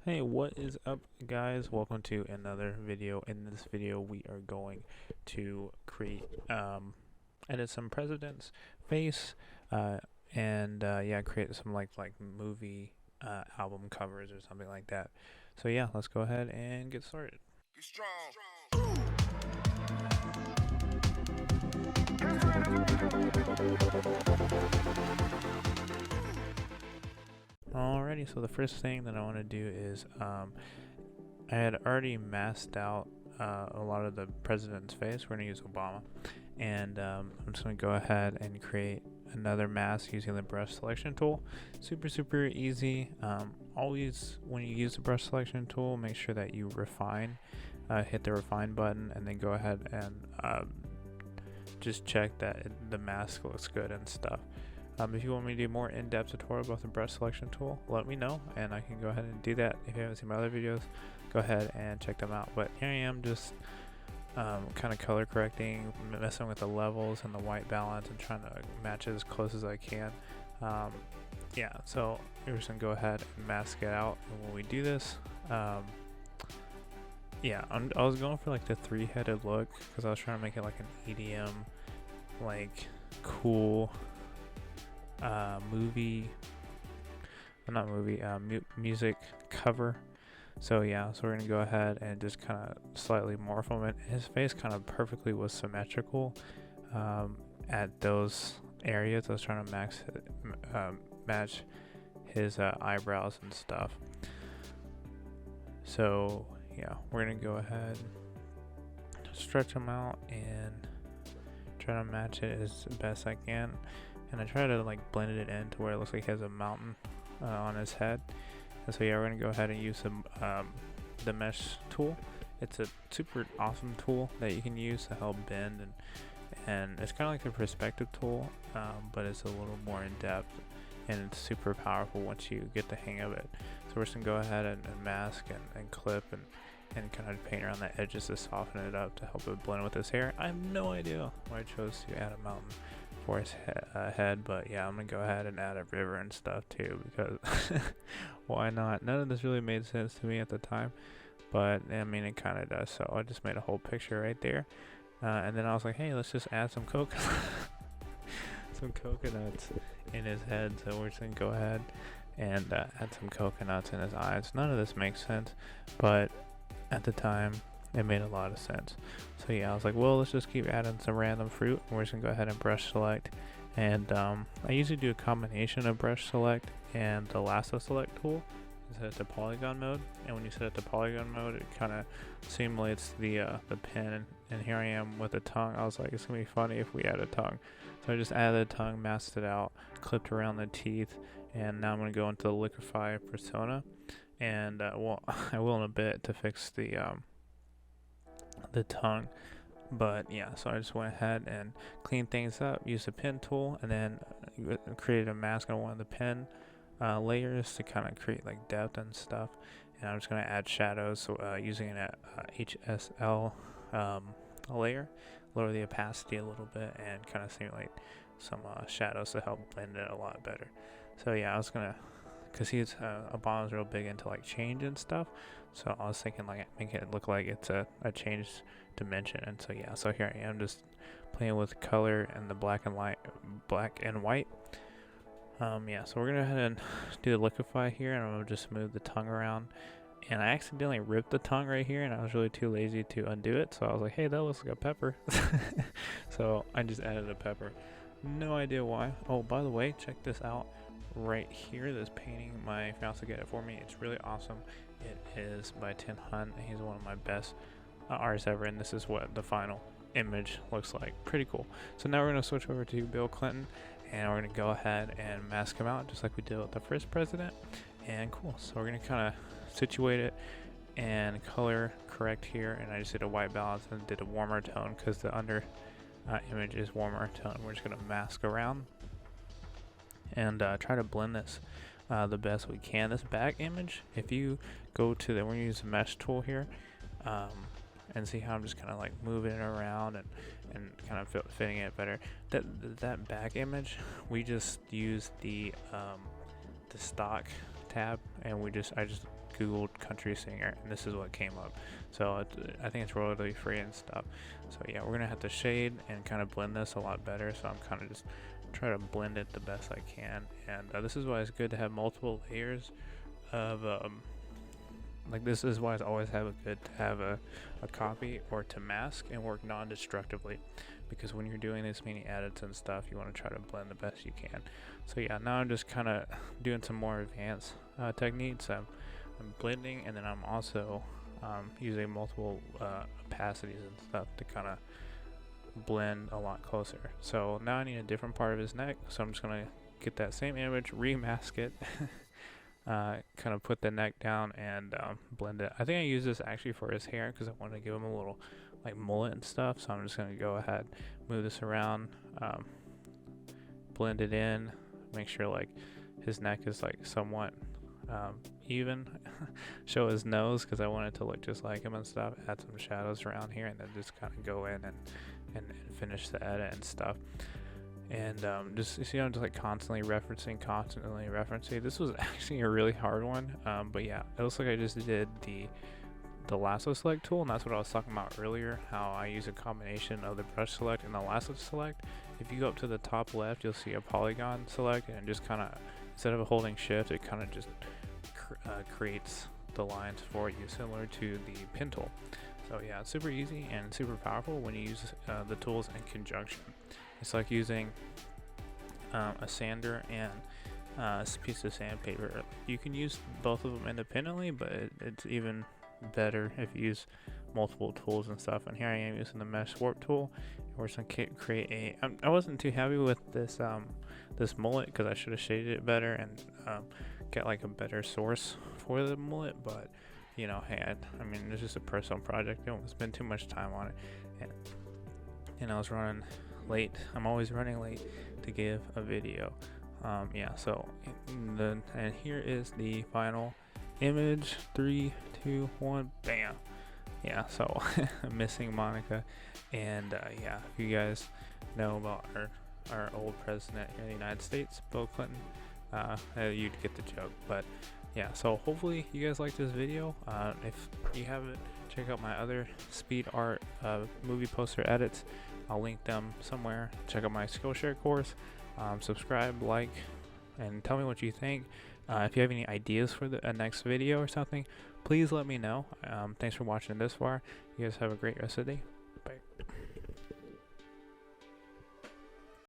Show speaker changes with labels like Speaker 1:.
Speaker 1: Hey, what is up, guys? Welcome to another video. In this video we are going to edit some president's face and yeah, create some like movie album covers or something like that. So yeah, let's go ahead and get started.
Speaker 2: Be strong.
Speaker 1: Alrighty, so the first thing that I want to do is I had already masked out a lot of the president's face. We're going to use Obama, and I'm just going to go ahead and create another mask using the brush selection tool. Super easy. Always when you use the brush selection tool, make sure that you refine, hit the refine button, and then go ahead and just check that the mask looks good and stuff. If you want me to do more in-depth tutorial about the brush selection tool, let me know and I can go ahead and do that. If you haven't seen my other videos, go ahead and check them out. But here I am just kind of color correcting, messing with the levels and the white balance and trying to match it as close as I can. Yeah, so we're just gonna go ahead and mask it out. And when we do this, yeah, I was going for like the three-headed look because I was trying to make it like an EDM, like cool music cover. So yeah, so we're gonna go ahead and just kind of slightly morph him, and his face kind of perfectly was symmetrical at those areas. I was trying to match his eyebrows and stuff. So yeah, we're gonna go ahead, stretch him out and try to match it as best I can. And I try to like blend it in to where it looks like he has a mountain on his head. And so yeah, we're gonna go ahead and use the mesh tool. It's a super awesome tool that you can use to help bend, and it's kind of like the perspective tool, but it's a little more in depth, and it's super powerful once you get the hang of it. So we're just gonna go ahead and mask and clip and kind of paint around the edges to soften it up to help it blend with his hair. I have no idea why I chose to add a mountain for his head, but yeah, I'm gonna go ahead and add a river and stuff too, because why not? None of this really made sense to me at the time, but I mean it kind of does. So I just made a whole picture right there, and then I was like, hey, let's just add some some coconuts in his head. So we're just gonna go ahead and add some coconuts in his eyes. None of this makes sense, but at the time it made a lot of sense. So yeah, I was like, well, let's just keep adding some random fruit. We're just gonna go ahead and brush select, and I usually do a combination of brush select and the lasso select tool and set it to polygon mode. And when you set it to polygon mode, it kind of simulates the pen, and here I am with a tongue. I was like, it's gonna be funny if we add a tongue. So I just added a tongue, masked it out, clipped around the teeth, and now I'm gonna go into the liquify persona, and well, I will in a bit to fix the tongue. But yeah, so I just went ahead and cleaned things up, used the pen tool, and then created a mask on one of the pen layers to kind of create like depth and stuff. And I'm just going to add shadows, so using an HSL layer, lower the opacity a little bit and kind of simulate some shadows to help blend it a lot better. So yeah, I was gonna, because Obama's real big into like change and stuff, so I was thinking like make it look like it's a changed dimension. And so yeah, so here I am just playing with color and the black and white. Yeah, so we're gonna go ahead and do the liquify here, and I'm gonna just move the tongue around. And I accidentally ripped the tongue right here, and I was really too lazy to undo it, so I was like, hey, that looks like a pepper. So I just added a pepper. No idea why. Oh, by the way, check this out right here. This painting, my fiance got it for me. It's really awesome. It is by Tin Hunt. He's one of my best artists ever, and this is what the final image looks like. Pretty cool. So now we're going to switch over to Bill Clinton, and we're going to go ahead and mask him out just like we did with the first president. And cool, so we're going to kind of situate it and color correct here, and I just did a white balance and did a warmer tone because the under image is warmer tone. We're just going to mask around and try to blend this the best we can. This back image, if you go to we're going to use the mesh tool here, and see how I'm just kind of like moving it around and kind of fitting it better. That back image, we just used the stock tab, and I just googled country singer, and this is what came up. So I think it's royalty free and stuff. So yeah, we're gonna have to shade and kind of blend this a lot better. So I'm kind of just try to blend it the best I can, and this is why it's good to have multiple layers of like, this is why it's always good to have a copy or to mask and work non-destructively, because when you're doing this many edits and stuff, you want to try to blend the best you can. So yeah, now I'm just kind of doing some more advanced techniques. I'm blending, and then I'm also using multiple opacities and stuff to kind of blend a lot closer. So now I need a different part of his neck, so I'm just gonna get that same image, remask it, kind of put the neck down and blend it. I think I use this actually for his hair because I want to give him a little like mullet and stuff. So I'm just gonna go ahead, move this around, blend it in, make sure like his neck is like somewhat even. Show his nose because I want it to look just like him and stuff. Add some shadows around here, and then just kind of go in and finish the edit and stuff. And just, you see, I'm just like constantly referencing. This was actually a really hard one, but yeah, it looks like I just did the lasso select tool, and that's what I was talking about earlier, how I use a combination of the brush select and the lasso select. If you go up to the top left, you'll see a polygon select, and just kind of, instead of holding shift, it kind of just creates the lines for you, similar to the pin tool. So yeah, it's super easy and super powerful when you use the tools in conjunction. It's like using a sander and a piece of sandpaper. You can use both of them independently, but it's even better if you use multiple tools and stuff. And here I am using the mesh warp tool. We're just gonna create a. I wasn't too happy with this this mullet because I should have shaded it better and get like a better source for the mullet. But you know, hey, I mean, it's just a personal project. Don't want to spend too much time on it. And I was running late. I'm always running late to give a video. Yeah, so and here is the final image. 3, 2, 1, bam. Yeah, so I'm missing Monica, and yeah, if you guys know about our old president here in the United States, Bill Clinton, you'd get the joke. But yeah, so hopefully you guys like this video. If you haven't, check out my other speed art movie poster edits. I'll link them somewhere. Check out my Skillshare course. Subscribe, like, and tell me what you think. If you have any ideas for the next video or something, please let me know. Thanks for watching this far. You guys have a great rest of the day.